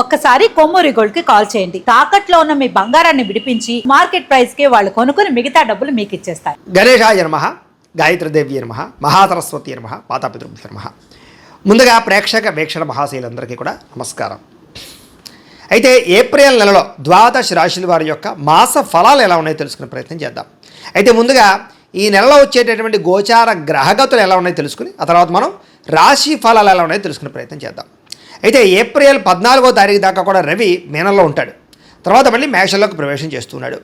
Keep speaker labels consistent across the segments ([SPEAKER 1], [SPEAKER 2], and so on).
[SPEAKER 1] ఒక్కసారి కొమ్మూరి గోల్డ్ కి కాల్ చేయండి. తాకట్లో ఉన్న మీ బంగారాన్ని విడిపించి మార్కెట్ ప్రైస్ కి వాళ్ళు కొనుక్కుని మిగతా డబ్బులు మీకు ఇచ్చేస్తారు.
[SPEAKER 2] గణేశాయ నమః, గాయత్రీదేవి నమః, మహాసరస్వతి నమః, మాతాపితృభ్యో నమః. ముందుగా ప్రేక్షక వీక్షణ మహాశైలందరికీ కూడా నమస్కారం. అయితే ఏప్రిల్ నెలలో ద్వాదశ రాశుల వారి యొక్క మాస ఫలాలు ఎలా ఉన్నాయో తెలుసుకునే ప్రయత్నం చేద్దాం. అయితే ముందుగా ఈ నెలలో వచ్చేటటువంటి గోచార గ్రహగతులు ఎలా ఉన్నాయో తెలుసుకుని ఆ తర్వాత మనం రాశి ఫలాలు ఎలా ఉన్నాయో తెలుసుకునే ప్రయత్నం చేద్దాం. అయితే ఏప్రిల్ 14వ తారీఖు దాకా కూడా రవి మీనంలో ఉంటాడు. తర్వాత మళ్ళీ మేషంలోకి ప్రవేశం చేస్తున్నాడు.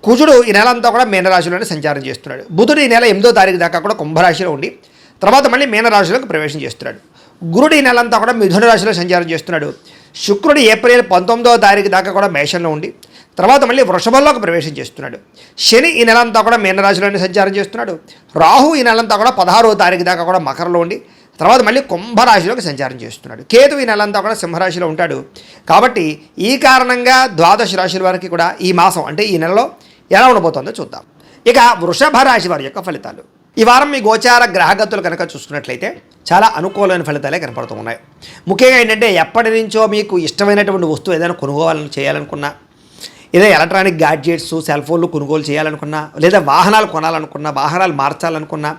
[SPEAKER 2] కుజుడు ఈ నెల అంతా కూడా మీనరాశిలోనే సంచారం చేస్తున్నాడు. బుధుడు ఈ నెల 8వ తారీఖు దాకా కూడా కుంభరాశిలో ఉండి తర్వాత మళ్ళీ మీనరాశిలోకి ప్రవేశం చేస్తున్నాడు. గురుడు ఈ నెల అంతా కూడా మిథున రాశిలో సంచారం చేస్తున్నాడు. శుక్రుడు ఏప్రిల్ 19వ తారీఖు దాకా కూడా మేషంలో ఉండి తర్వాత మళ్ళీ వృషభంలోకి ప్రవేశం చేస్తున్నాడు. శని ఈ నెల అంతా కూడా మీనరాశిలోనే సంచారం చేస్తున్నాడు. రాహు ఈ నెలంతా కూడా 16వ తారీఖు దాకా కూడా మకరంలో ఉండి తర్వాత మళ్ళీ కుంభరాశిలోకి సంచారం చేస్తున్నాడు. కేతు ఈ నెలంతా కూడా సింహరాశిలో ఉంటాడు. కాబట్టి ఈ కారణంగా ద్వాదశ రాశుల వారికి కూడా ఈ మాసం అంటే ఈ నెలలో ఎలా ఉండబోతుందో చూద్దాం. ఇక వృషభ రాశి వారి యొక్క ఫలితాలు. ఈ వారం మీ గోచార గ్రహగతులు కనుక చూసుకున్నట్లయితే చాలా అనుకూలమైన ఫలితాలే కనపడుతూ ఉన్నాయి. ముఖ్యంగా ఏంటంటే ఎప్పటి నుంచో మీకు ఇష్టమైనటువంటి వస్తువు ఏదైనా కొనుగోలు చేయాలనుకున్నా, ఏదైనా ఎలక్ట్రానిక్ గ్యాడ్జెట్స్ సెల్ ఫోన్లు కొనుగోలు చేయాలనుకున్నా, లేదా వాహనాలు కొనాలనుకున్నా, వాహనాలు మార్చాలనుకున్నా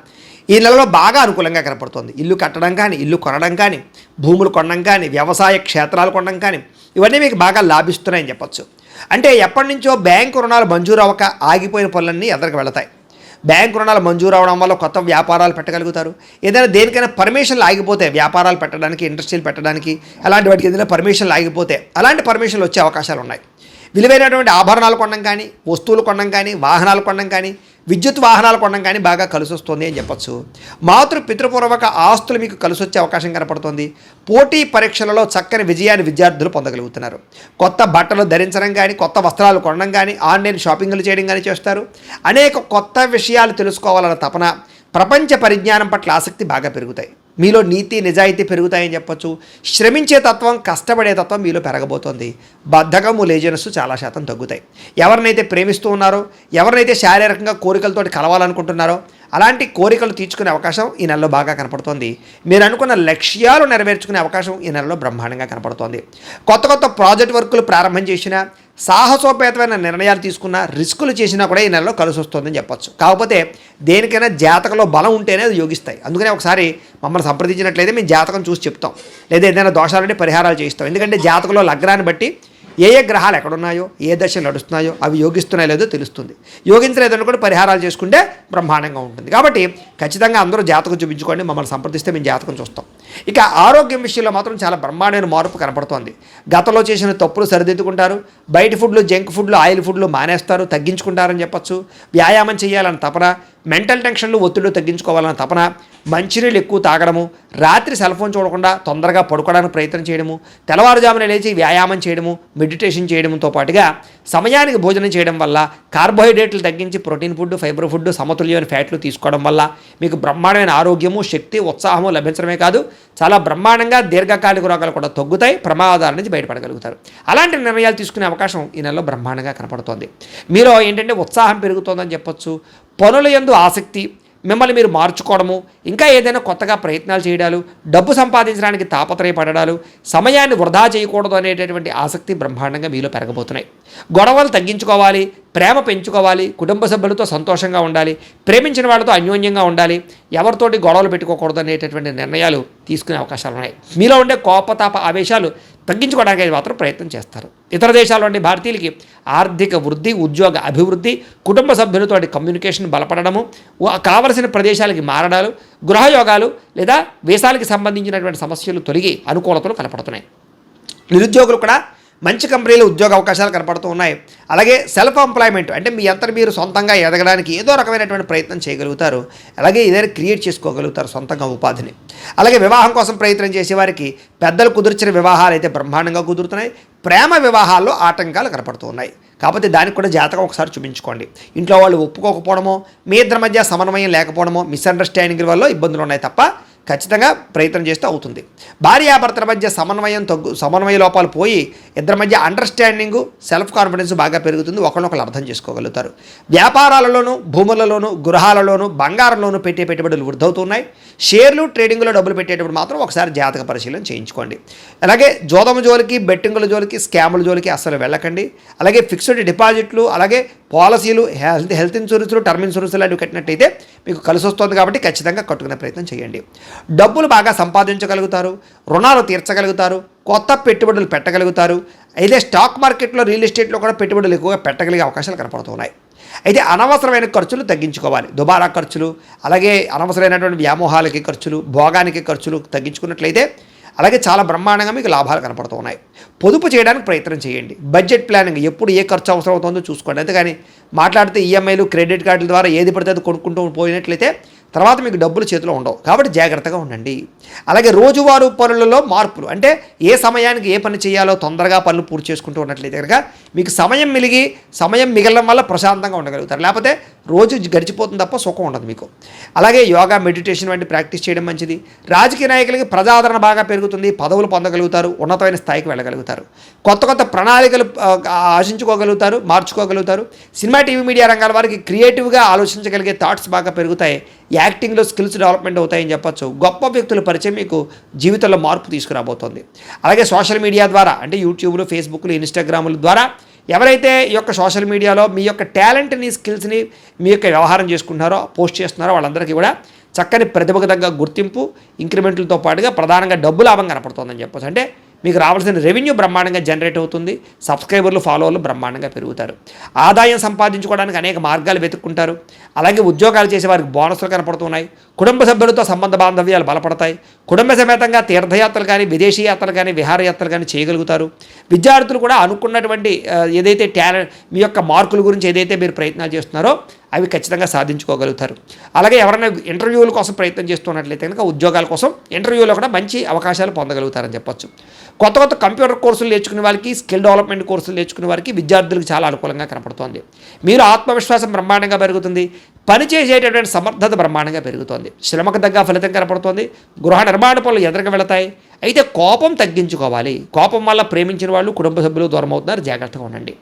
[SPEAKER 2] ఈ నెలలో బాగా అనుకూలంగా కనపడుతుంది. ఇల్లు కట్టడం కానీ, ఇల్లు కొనడం కానీ, భూములు కొనడం కానీ, వ్యవసాయ క్షేత్రాలు కొనడం కానీ ఇవన్నీ మీకు బాగా లాభిస్తున్నాయని చెప్పచ్చు. అంటే ఎప్పటి నుంచో బ్యాంకు రుణాలు మంజూరు అవ్వక ఆగిపోయిన పనులన్నీ ఎదరికి వెళతాయి. బ్యాంకు రుణాలు మంజూరు అవడం వల్ల కొత్త వ్యాపారాలు పెట్టగలుగుతారు. ఏదైనా దేనికైనా పర్మిషన్లు ఆగిపోతే, వ్యాపారాలు పెట్టడానికి, ఇండస్ట్రీలు పెట్టడానికి అలాంటి వాటికి ఏదైనా పర్మిషన్లు ఆగిపోతే అలాంటి పర్మిషన్లు వచ్చే అవకాశాలు ఉన్నాయి. విలువైనటువంటి ఆభరణాలు కొనడం కానీ, వస్తువులు కొనడం కానీ, వాహనాలు కొనడం కానీ, విద్యుత్ వాహనాలు కొనడం కానీ బాగా కలిసి వస్తుంది అని చెప్పచ్చు. పితృపూర్వక ఆస్తులు మీకు కలిసి వచ్చే అవకాశం కనపడుతుంది. పోటీ పరీక్షలలో చక్కని విజయాన్ని విద్యార్థులు పొందగలుగుతున్నారు. కొత్త బట్టలు ధరించడం కానీ, కొత్త వస్త్రాలు కొనడం కానీ, ఆన్లైన్ షాపింగ్లు చేయడం కానీ చేస్తారు. అనేక కొత్త విషయాలు తెలుసుకోవాలన్న తపన, ప్రపంచ పరిజ్ఞానం పట్ల ఆసక్తి బాగా పెరుగుతాయి. మీలో నీతి నిజాయితీ పెరుగుతాయని చెప్పచ్చు. శ్రమించే తత్వం, కష్టపడే తత్వం మీలో పెరగబోతోంది. బద్ధకము, లేజినెస్ చాలా శాతం తగ్గుతాయి. ఎవరినైతే ప్రేమిస్తూ ఉన్నారో, ఎవరినైతే శారీరకంగా కోరికలతోటి కలవాలనుకుంటున్నారో అలాంటి కోరికలు తీర్చుకునే అవకాశం ఈ నెలలో బాగా కనపడుతోంది. మీరు అనుకున్న లక్ష్యాలు నెరవేర్చుకునే అవకాశం ఈ నెలలో బ్రహ్మాండంగా కనపడుతోంది. కొత్త కొత్త ప్రాజెక్ట్ వర్కులు ప్రారంభం చేసినా, సాహసోపేతమైన నిర్ణయాలు తీసుకున్నా, రిస్కులు చేసినా కూడా ఈ నెలలో కలిసి వస్తుందని చెప్పచ్చు. కాకపోతే దేనికైనా జాతకంలో బలం ఉంటేనే అది యోగిస్తాయి. అందుకనే ఒకసారి మమ్మల్ని సంప్రదించినట్లయితే మేము జాతకం చూసి చెప్తాం, లేదా ఏదైనా దోషాలంటే పరిహారాలు చేయిస్తాం. ఎందుకంటే జాతకంలో లగ్నాన్ని బట్టి ఏ ఏ గ్రహాలు ఎక్కడున్నాయో, ఏ దశలు నడుస్తున్నాయో అవి యోగిస్తున్నాయో లేదో తెలుస్తుంది. యోగించలేదని కూడా పరిహారాలు చేసుకుంటే బ్రహ్మాండంగా ఉంటుంది. కాబట్టి ఖచ్చితంగా అందరూ జాతకం చూపించుకోండి, మమ్మల్ని సంప్రదిస్తే మేము జాతకం చూస్తాం. ఇక ఆరోగ్యం విషయంలో మాత్రం చాలా బ్రహ్మాండమైన మార్పు కనపడుతోంది. గతంలో చేసిన తప్పులు సరిదిద్దుకుంటారు. బయట ఫుడ్లు, జంక్ ఫుడ్లు, ఆయిల్ ఫుడ్లు మానేస్తారు, తగ్గించుకుంటారని చెప్పచ్చు. వ్యాయామం చేయాలని తపన, మెంటల్ టెన్షన్లు, ఒత్తిళ్లు తగ్గించుకోవాలన్న తపన, మంచినీళ్ళు ఎక్కువ తాగడము, రాత్రి సెల్ ఫోన్ చూడకుండా తొందరగా పడుకోవడానికి ప్రయత్నం చేయడము, తెల్లవారుజామున లేచి వ్యాయామం చేయడము, మెడిటేషన్ చేయడంతో పాటుగా సమయానికి భోజనం చేయడం వల్ల, కార్బోహైడ్రేట్లు తగ్గించి ప్రోటీన్ ఫుడ్, ఫైబర్ ఫుడ్, సమతుల్యమైన ఫ్యాట్లు తీసుకోవడం వల్ల మీకు బ్రహ్మాండమైన ఆరోగ్యము, శక్తి, ఉత్సాహము లభించడమే కాదు చాలా బ్రహ్మాండంగా దీర్ఘకాలిక రోగాలు కూడా తగ్గుతాయి. ప్రమాదాల నుంచి బయటపడగలుగుతారు. అలాంటి నిర్ణయాలు తీసుకునే అవకాశం ఈ నెలలో బ్రహ్మాండంగా కనపడుతోంది. మీలో ఏంటంటే ఉత్సాహం పెరుగుతోందని చెప్పొచ్చు. పనుల యందు ఆసక్తి, మిమ్మల్ని మీరు మార్చుకోవడము, ఇంకా ఏదైనా కొత్తగా ప్రయత్నాలు చేయడాలు, డబ్బు సంపాదించడానికి తాపత్రయపడడాలు, సమయాన్ని వృధా చేయకూడదు అనేటటువంటి ఆసక్తి బ్రహ్మాండంగా మీలో పెరగబోతున్నాయి. గొడవలు తగ్గించుకోవాలి, ప్రేమ పెంచుకోవాలి, కుటుంబ సభ్యులతో సంతోషంగా ఉండాలి, ప్రేమించిన వాళ్ళతో అన్యోన్యంగా ఉండాలి, ఎవరితోటి గొడవలు పెట్టుకోకూడదు అనేటటువంటి నిర్ణయాలు తీసుకునే అవకాశాలు ఉన్నాయి. మీలో ఉండే కోపతాప ఆవేశాలు తగ్గించుకోవడానికి మాత్రం ప్రయత్నం చేస్తారు. ఇతర దేశాల్లో ఉండే భారతీయులకి ఆర్థిక వృద్ధి, ఉద్యోగ అభివృద్ధి, కుటుంబ సభ్యులతో కమ్యూనికేషన్ బలపడడము, కావలసిన ప్రదేశాలకి మారడాలు, గృహయోగాలు లేదా వీసాలకి సంబంధించినటువంటి సమస్యలు తొలగి అనుకూలతలు కనపడుతున్నాయి. నిరుద్యోగులు కూడా మంచి కంపెనీలు ఉద్యోగ అవకాశాలు కనపడుతూ ఉన్నాయి. అలాగే సెల్ఫ్ ఎంప్లాయ్మెంట్ అంటే మీ అంతటి మీరు సొంతంగా ఎదగడానికి ఏదో రకమైనటువంటి ప్రయత్నం చేయగలుగుతారు. అలాగే ఏదైనా క్రియేట్ చేసుకోగలుగుతారు సొంతంగా ఉపాధిని. అలాగే వివాహం కోసం ప్రయత్నం చేసేవారికి పెద్దలు కుదిర్చిన వివాహాలు అయితే బ్రహ్మాండంగా కుదురుతున్నాయి. ప్రేమ వివాహాల్లో ఆటంకాలు కనపడుతూ ఉన్నాయి. కాకపోతే దానికి కూడా జాతకం ఒకసారి చూపించుకోండి. ఇంట్లో వాళ్ళు ఒప్పుకోకపోవడమో, మీ ఇద్దరి మధ్య సమన్వయం లేకపోవడమో, మిస్అండర్స్టాండింగ్ వల్ల ఇబ్బందులు ఉన్నాయి తప్ప ఖచ్చితంగా ప్రయత్నం చేస్తే అవుతుంది. భార్యాభర్తల మధ్య సమన్వయ లోపాలు పోయి ఇద్దరి మధ్య అండర్స్టాండింగ్, సెల్ఫ్ కాన్ఫిడెన్స్ బాగా పెరుగుతుంది. ఒకరినొకరు అర్థం చేసుకోగలుగుతారు. వ్యాపారాలలోనూ, భూములలోనూ, గృహాలలోనూ, బంగారంలోనూ పెట్టే పెట్టుబడులు వృద్ధవుతున్నాయి. షేర్లు, ట్రేడింగ్లో డబ్బులు పెట్టేటప్పుడు మాత్రం ఒకసారి జాతక పరిశీలన చేయించుకోండి. అలాగే జోదము జోలికి, బెట్టింగుల జోలికి, స్కాముల జోలికి అస్సలు వెళ్ళకండి. అలాగే ఫిక్స్డ్ డిపాజిట్లు, అలాగే పాలసీలు, హెల్త్ ఇన్సూరెన్స్లు, టర్మ్ ఇన్సూరెన్స్ లాంటివి కట్టినట్టయితే మీకు కలిసి వస్తుంది కాబట్టి ఖచ్చితంగా కట్టుకునే ప్రయత్నం చేయండి. డబ్బులు బాగా సంపాదించగలుగుతారు, రుణాలు తీర్చగలుగుతారు, కొత్త పెట్టుబడులు పెట్టగలుగుతారు. అయితే స్టాక్ మార్కెట్లో, రియల్ ఎస్టేట్లో కూడా పెట్టుబడులు ఎక్కువగా పెట్టగలిగే అవకాశాలు కనపడుతున్నాయి. అయితే అనవసరమైన ఖర్చులు తగ్గించుకోవాలి. దుబారా ఖర్చులు, అలాగే అనవసరమైనటువంటి వ్యామోహాలకి ఖర్చులు, భోగానికి ఖర్చులు తగ్గించుకున్నట్లయితే అలాగే చాలా బ్రహ్మాండంగా మీకు లాభాలు కనపడుతున్నాయి. పొదుపు చేయడానికి ప్రయత్నం చేయండి. బడ్జెట్ ప్లానింగ్, ఎప్పుడు ఏ ఖర్చు అవసరం అవుతుందో చూసుకోండి. అంతేగాని మాట్లాడితే ఈఎంఐలు, క్రెడిట్ కార్డుల ద్వారా ఏది పడితే అది కొనుక్కుంటూ పోయినట్లయితే తర్వాత మీకు డబ్బులు చేతిలో ఉండవు. కాబట్టి జాగ్రత్తగా ఉండండి. అలాగే రోజువారు పనులలో మార్పులు, అంటే ఏ సమయానికి ఏ పని చేయాలో తొందరగా పనులు పూర్తి చేసుకుంటూ ఉన్నట్లయితే కనుక మీకు సమయం మిగలడం వల్ల ప్రశాంతంగా ఉండగలుగుతారు. లేకపోతే రోజు గడిచిపోతుంది తప్ప సుఖం ఉండదు మీకు. అలాగే యోగా, మెడిటేషన్ వంటి ప్రాక్టీస్ చేయడం మంచిది. రాజకీయ నాయకులకి ప్రజాదరణ బాగా పెరుగుతుంది. పదవులు పొందగలుగుతారు, ఉన్నతమైన స్థాయికి వెళ్ళగలుగుతారు. కొత్త ప్రణాళికలు ఆశించుకోగలుగుతారు, మార్చుకోగలుగుతారు. సినిమా, టీవీ, మీడియా రంగాల వారికి క్రియేటివ్గా ఆలోచించగలిగే థాట్స్ బాగా పెరుగుతాయి. యాక్టింగ్లో స్కిల్స్ డెవలప్మెంట్ అవుతాయని చెప్పొచ్చు. గొప్ప వ్యక్తుల పరిచయం మీకు జీవితంలో మార్పు తీసుకురాబోతోంది. అలాగే సోషల్ మీడియా ద్వారా, అంటే యూట్యూబ్లు, ఫేస్బుక్లు, ఇన్స్టాగ్రాముల ద్వారా ఎవరైతే ఈ యొక్క సోషల్ మీడియాలో మీ యొక్క టాలెంట్ని, స్కిల్స్ని మీ యొక్క వ్యవహారం చేసుకుంటున్నారో, పోస్ట్ చేస్తున్నారో వాళ్ళందరికీ కూడా చక్కని ప్రతిభకు తగ్గ గుర్తింపు, ఇంక్రిమెంట్లతో పాటుగా ప్రధానంగా డబ్బు లాభం కనపడుతుందని చెప్పొచ్చు. అంటే మీకు రావాల్సిన రెవెన్యూ బ్రహ్మాండంగా జనరేట్ అవుతుంది. సబ్స్క్రైబర్లు, ఫాలోవర్లు బ్రహ్మాండంగా పెరుగుతారు. ఆదాయం సంపాదించుకోవడానికి అనేక మార్గాలు వెతుక్కుంటారు. అలాగే ఉద్యోగాలు చేసే వారికి బోనస్లు కనపడుతున్నాయి. కుటుంబ సభ్యులతో సంబంధ బాంధవ్యాలు బలపడతాయి. కుటుంబ సమేతంగా తీర్థయాత్రలు కానీ, విదేశీ యాత్రలు కానీ, విహారయాత్రలు కానీ చేయగలుగుతారు. విద్యార్థులు కూడా అనుకున్నటువంటి ఏదైతే మీ యొక్క మార్కుల గురించి ఏదైతే మీరు ప్రయత్నాలు చేస్తున్నారో అవి ఖచ్చితంగా సాధించుకోగలుగుతారు. అలాగే ఎవరైనా ఇంటర్వ్యూల కోసం ప్రయత్నం చేస్తున్నట్లయితే కనుక ఉద్యోగాల కోసం ఇంటర్వ్యూలో కూడా మంచి అవకాశాలు పొందగలుగుతారని చెప్పొచ్చు. కొత్త కంప్యూటర్ కోర్సులు నేర్చుకునే వారికి, స్కిల్ డెవలప్మెంట్ కోర్సులు నేర్చుకునే వారికి, విద్యార్థులకు చాలా అనుకూలంగా కనపడుతోంది. మీరు ఆత్మవిశ్వాసం బ్రహ్మాండంగా పెరుగుతుంది. పని చేసేటటువంటి సమర్థత బ్రహ్మాండంగా పెరుగుతోంది. శ్రమకు తగ్గ ఫలితం కనపడుతోంది. గృహ నిర్మాణ పనులు ఎదురుగా వెళతాయి. అయితే కోపం తగ్గించుకోవాలి. కోపం వల్ల ప్రేమించిన వాళ్ళు, కుటుంబ సభ్యులు దూరం అవుతున్నారు. జాగ్రత్తగా ఉండండి.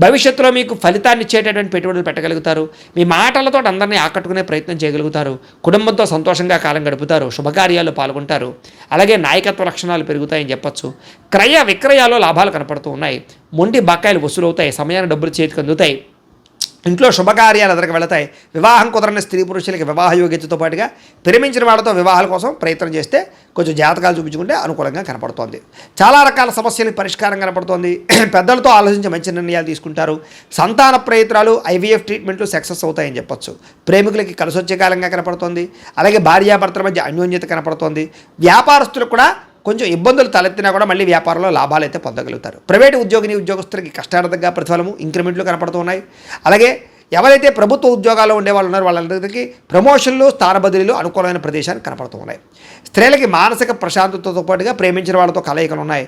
[SPEAKER 2] భవిష్యత్తులో మీకు ఫలితాన్ని ఇచ్చేటటువంటి పెట్టుబడులు పెట్టగలుగుతారు. మీ మాటలతో అందరినీ ఆకట్టుకునే ప్రయత్నం చేయగలుగుతారు. కుటుంబంతో సంతోషంగా కాలం గడుపుతారు. శుభకార్యాల్లో పాల్గొంటారు. అలాగే నాయకత్వ లక్షణాలు పెరుగుతాయని చెప్పొచ్చు. క్రయ విక్రయాల్లో లాభాలు కనపడుతూ ఉన్నాయి. మొండి బకాయిలు వసూలవుతాయి. సమయాన్ని డబ్బులు చేతికి అందుతాయి. ఇంట్లో శుభకార్యాలు ఎదురుకు వెళతాయి. వివాహం కుదరని స్త్రీ పురుషులకి వివాహ యోగ్యతతో పాటుగా ప్రేమించిన వాళ్ళతో వివాహాల కోసం ప్రయత్నం చేస్తే కొంచెం జాతకాలు చూపించుకుంటే అనుకూలంగా కనపడుతోంది. చాలా రకాల సమస్యలకు పరిష్కారం కనపడుతోంది. పెద్దలతో ఆలోచించి మంచి నిర్ణయాలు తీసుకుంటారు. సంతాన ప్రయత్నాలు, ఐవీఎఫ్ ట్రీట్మెంట్లు సక్సెస్ అవుతాయని చెప్పొచ్చు. ప్రేమికులకి కలిసి వచ్చే కాలంగా కనపడుతోంది. అలాగే భార్యాభర్తల మధ్య అన్యోన్యత కనపడుతోంది. వ్యాపారస్తులకు కూడా కొంచెం ఇబ్బందులు తలెత్తినా కూడా మళ్ళీ వ్యాపారంలో లాభాలు అయితే పొందగలుగుతారు. ప్రైవేటు ఉద్యోగస్తులకి కష్టార్థంగా ప్రతిఫలము, ఇంక్రిమెంట్లు కనపడుతున్నాయి. అలాగే ఎవరైతే ప్రభుత్వ ఉద్యోగాల్లో ఉండేవాళ్ళు ఉన్నారో వాళ్ళందరికీ ప్రమోషన్లు, స్థాన బదిలీలు అనుకూలమైన ప్రదేశాలు కనపడుతున్నాయి. స్త్రీలకి మానసిక ప్రశాంతతతో పాటుగా ప్రేమించిన వాళ్ళతో కలయికలు ఉన్నాయి.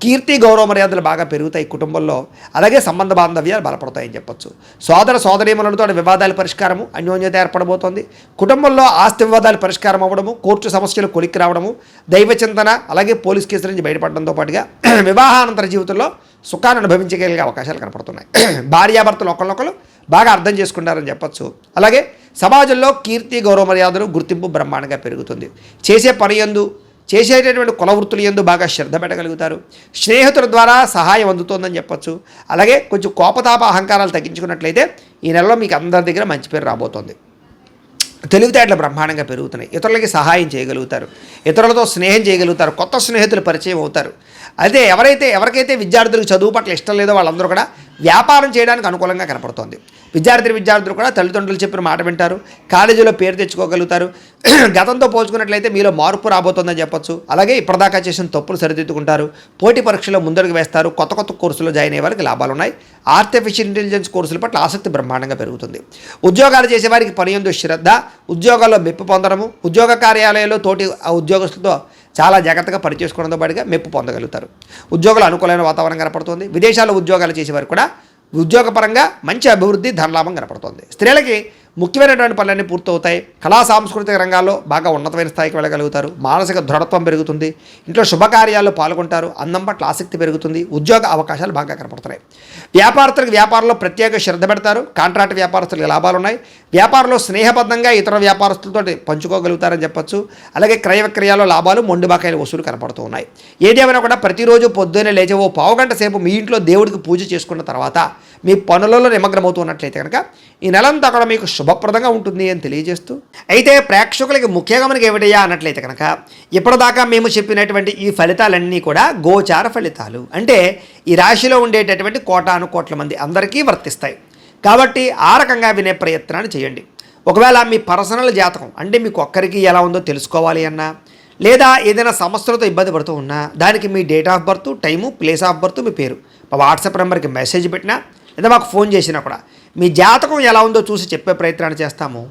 [SPEAKER 2] కీర్తి, గౌరవ మర్యాదలు బాగా పెరుగుతాయి కుటుంబంలో. అలాగే సంబంధ బాంధవ్యాలు బలపడతాయని చెప్పొచ్చు. సోదర సోదరీమణులతో వివాదాల పరిష్కారము, అన్యోన్యత ఏర్పడబోతోంది. కుటుంబంలో ఆస్తి వివాదాలు పరిష్కారం అవ్వడము, కోర్టు సమస్యలు కొలిక్కి రావడము, దైవచింతన, అలాగే పోలీస్ కేసుల నుంచి బయటపడడంతో పాటుగా వివాహానంతర జీవితంలో సుఖాన్ని అనుభవించగలిగే అవకాశాలు కనపడుతున్నాయి. భార్యాభర్తలు ఒకరినొకరు బాగా అర్థం చేసుకుంటారని చెప్పొచ్చు. అలాగే సమాజంలో కీర్తి, గౌరవ మర్యాదలు, గుర్తింపు బ్రహ్మాండంగా పెరుగుతుంది. చేసే పని యందు, చేసేటటువంటి కుల వృత్తులు యందు బాగా శ్రద్ధ పెట్టగలుగుతారు. స్నేహితుల ద్వారా సహాయం అందుతోందని చెప్పొచ్చు. అలాగే కొంచెం కోపతాప అహంకారాలు తగ్గించుకున్నట్లయితే ఈ నెలలో మీకు అందరి దగ్గర మంచి పేరు రాబోతోంది. తెలివితేటలు బ్రహ్మాండంగా పెరుగుతున్నాయి. ఇతరులకి సహాయం చేయగలుగుతారు. ఇతరులతో స్నేహం చేయగలుగుతారు. కొత్త స్నేహితులు పరిచయం అవుతారు. అయితే ఎవరికైతే విద్యార్థులకు చదువు పట్ల ఇష్టం లేదో వాళ్ళందరూ కూడా వ్యాపారం చేయడానికి అనుకూలంగా కనపడుతోంది. విద్యార్థులు కూడా తల్లిదండ్రులు చెప్పిన మాట వింటారు. కాలేజీలో పేరు తెచ్చుకోగలుగుతారు. గతంతో పోల్చుకున్నట్లయితే మీలో మార్పు రాబోతోందని చెప్పొచ్చు. అలాగే ఇప్పటిదాకా చేసిన తప్పులు సరిదిద్దుకుంటారు. పోటీ పరీక్షలో ముందడుగు వేస్తారు. కొత్త కోర్సులో జాయిన్ అయ్యే వారికి లాభాలు ఉన్నాయి. ఆర్టిఫిషియల్ ఇంటెలిజెన్స్ కోర్సుల పట్ల ఆసక్తి బ్రహ్మాండంగా పెరుగుతుంది. ఉద్యోగాలు చేసేవారికి పని యందు శ్రద్ధ, ఉద్యోగాల్లో మెప్పు పొందడము, ఉద్యోగ కార్యాలయాల్లో తోటి ఉద్యోగస్తులతో చాలా జాగ్రత్తగా పనిచేసుకోవడంతో పాటుగా మెప్పు పొందగలుగుతారు. ఉద్యోగులు అనుకూలమైన వాతావరణం కనపడుతుంది. విదేశాల్లో ఉద్యోగాలు చేసేవారు కూడా ఉద్యోగపరంగా మంచి అభివృద్ధి, ధనలాభం కనపడుతుంది. స్త్రీలకి ముఖ్యమైనటువంటి పనులన్నీ పూర్తవుతాయి. కళా సాంస్కృతిక రంగాల్లో బాగా ఉన్నతమైన స్థాయికి వెళ్ళగలుగుతారు. మానసిక దృఢత్వం పెరుగుతుంది. ఇంట్లో శుభకార్యాల్లో పాల్గొంటారు. అందం పట్ల ఆసక్తి పెరుగుతుంది. ఉద్యోగ అవకాశాలు బాగా కనపడుతున్నాయి. వ్యాపారస్తులకు వ్యాపారంలో ప్రత్యేక శ్రద్ధ పెడతారు. కాంట్రాక్ట్ వ్యాపారస్తులకు లాభాలు ఉన్నాయి. వ్యాపారంలో స్నేహబద్ధంగా ఇతర వ్యాపారస్తులతో పంచుకోగలుగుతారని చెప్పొచ్చు. అలాగే క్రయ విక్రయాల్లో లాభాలు, మొండి బకాయిల వసూలు కనపడుతూ ఉన్నాయి. ఏదేమైనా కూడా ప్రతిరోజు పొద్దున్నే లేచి ఓ పావుగంట సేపు మీ ఇంట్లో దేవుడికి పూజ చేసుకున్న తర్వాత మీ పనులలో నిమగ్నమవుతూ ఉన్నట్లయితే కనుక ఈ నెలంతా కూడా మీకు శుభప్రదంగా ఉంటుంది అని తెలియజేస్తూ, అయితే ప్రేక్షకులకి ముఖ్యంగా మనకి ఏమిటయ్యా అన్నట్లయితే కనుక ఇప్పటిదాకా మేము చెప్పినటువంటి ఈ ఫలితాలన్నీ కూడా గోచార ఫలితాలు. అంటే ఈ రాశిలో ఉండేటటువంటి కోటాను కోట్ల మంది అందరికీ వర్తిస్తాయి. కాబట్టి ఆ రకంగా వినే ప్రయత్నాన్ని చేయండి. ఒకవేళ మీ పర్సనల్ జాతకం అంటే మీకు ఒక్కరికి ఎలా ఉందో తెలుసుకోవాలి అన్నా, లేదా ఏదైనా సమస్యలతో ఇబ్బంది పడుతూ ఉన్నా దానికి మీ date of birth, time, place of birth, మీ పేరు మా వాట్సాప్ నెంబర్కి మెసేజ్ పెట్టినా లేదా మాకు ఫోన్ చేసినా కూడా మీ జాతకం ఎలా ఉందో చూసి చెప్పే ప్రయత్నాన్ని చేస్తాము.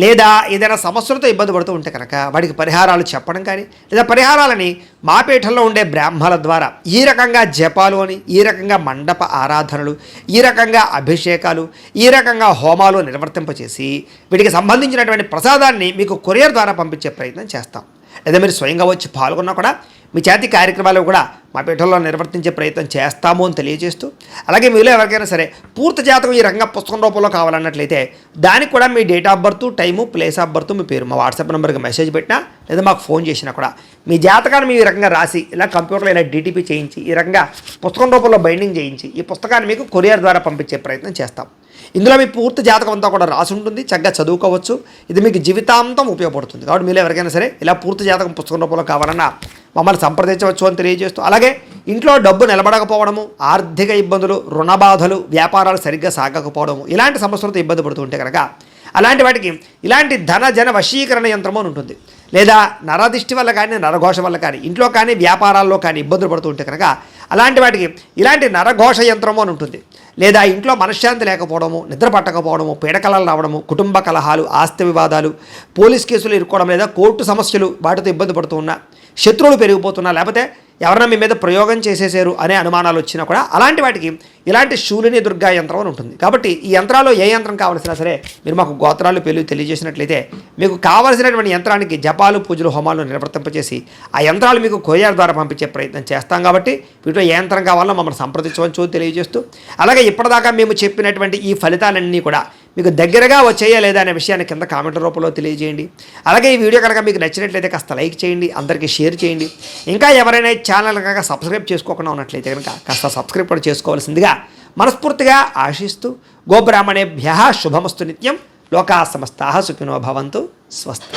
[SPEAKER 2] లేదా ఏదైనా సమస్యలతో ఇబ్బంది పడుతూ ఉంటే కనుక వాడికి పరిహారాలు చెప్పడం కానీ, లేదా పరిహారాలని మా పీఠంలో ఉండే బ్రాహ్మణుల ద్వారా ఈ రకంగా జపాలు అని, ఈ రకంగా మండప ఆరాధనలు, ఈ రకంగా అభిషేకాలు, ఈ రకంగా హోమాలు నిర్వర్తింపచేసి వీటికి సంబంధించినటువంటి ప్రసాదాన్ని మీకు కొరియర్ ద్వారా పంపించే ప్రయత్నం చేస్తాం. లేదా మీరు స్వయంగా వచ్చి పాల్గొన్నా కూడా మీ చేతి కార్యక్రమాలు కూడా మా పీఠంలో నిర్వర్తించే ప్రయత్నం చేస్తాము అని తెలియజేస్తూ, అలాగే మీలో ఎవరికైనా సరే పూర్తి జాతకం ఈ రకంగా పుస్తకం రూపంలో కావాలన్నట్లయితే దానికి కూడా మీ date of birth, time, place of birth, మీ పేరు మా వాట్సాప్ నెంబర్కి మెసేజ్ పెట్టినా లేదా మాకు ఫోన్ చేసినా కూడా మీ జాతకాన్ని ఈ రకంగా రాసి ఇలా కంప్యూటర్లో ఇలా డీటీపీ చేయించి ఈ రకంగా పుస్తకం రూపంలో బైండింగ్ చేయించి ఈ పుస్తకాన్ని మీకు కొరియర్ ద్వారా పంపించే ప్రయత్నం చేస్తాం. ఇందులో మీ పూర్తి జాతకం అంతా కూడా రాసి ఉంటుంది. చక్కగా చదువుకోవచ్చు. ఇది మీకు జీవితాంతం ఉపయోగపడుతుంది. కాబట్టి మీరు ఎవరికైనా సరే ఇలా పూర్తి జాతకం పుస్తకం రూపంలో కావాలన్నా మమ్మల్ని సంప్రదించవచ్చు అని తెలియజేస్తూ, అలాగే ఇంట్లో డబ్బు నిలబడకపోవడము, ఆర్థిక ఇబ్బందులు, రుణ బాధలు, వ్యాపారాలు సరిగ్గా సాగకపోవడము, ఇలాంటి సమస్యలతో ఇబ్బంది పడుతూ ఉంటే కనుక అలాంటి వాటికి ఇలాంటి ధన జన వశీకరణ యంత్రము అని ఉంటుంది. లేదా నరదిష్టి వల్ల కానీ, నరఘోష వల్ల కానీ, ఇంట్లో కానీ వ్యాపారాల్లో కానీ ఇబ్బందులు పడుతూ ఉంటే కనుక అలాంటి వాటికి ఇలాంటి నరఘోష యంత్రము అని ఉంటుంది. లేదా ఇంట్లో మనశ్శాంతి లేకపోవడము, నిద్ర పట్టకపోవడము, పీడకలలు రావడము, కుటుంబ కలహాలు, ఆస్తి వివాదాలు, పోలీస్ కేసులు ఇరుక్కోవడం, లేదా కోర్టు సమస్యలు వాటితో ఇబ్బంది పడుతూ ఉన్నా, శత్రువులు పెరిగిపోతున్నా, లేకపోతే ఎవరైనా మీ మీద ప్రయోగం చేసేసారు అనే అనుమానాలు వచ్చినా కూడా అలాంటి వాటికి ఇలాంటి శూలిని దుర్గా యంత్రం అని ఉంటుంది. కాబట్టి ఈ యంత్రాల్లో ఏ యంత్రం కావాల్సినా సరే మీరు మాకు గోత్రాలు పేర్లు తెలియజేసినట్లయితే మీకు కావాల్సినటువంటి యంత్రానికి జపాలు, పూజలు, హోమాలు నిర్వర్తింపచేసి ఆ యంత్రాలు మీకు కొరియర్ ద్వారా పంపించే ప్రయత్నం చేస్తాం. కాబట్టి వీటిలో ఏ యంత్రం కావాలో మమ్మల్ని సంప్రదించవచ్చు తెలియజేస్తూ, అలాగే ఇప్పటిదాకా మేము చెప్పినటువంటి ఈ ఫలితాలన్నీ కూడా మీకు దగ్గరగా వచ్చేయా లేదా అనే విషయాన్ని కింద కామెంట్ రూపంలో తెలియజేయండి. అలాగే ఈ వీడియో కనుక మీకు నచ్చినట్లయితే కాస్త లైక్ చేయండి, అందరికీ షేర్ చేయండి. ఇంకా ఎవరైనా ఛానల్ కనుక సబ్స్క్రైబ్ చేసుకోకుండా ఉన్నట్లయితే కనుక కాస్త సబ్స్క్రైబ్ కూడా చేసుకోవాల్సిందిగా మనస్ఫూర్తిగా ఆశిస్తూ, గోబ్రాహ్మణేభ్యః శుభమస్తు నిత్యం. లోకా సమస్తాః సుఖినో భవంతు. స్వస్తి.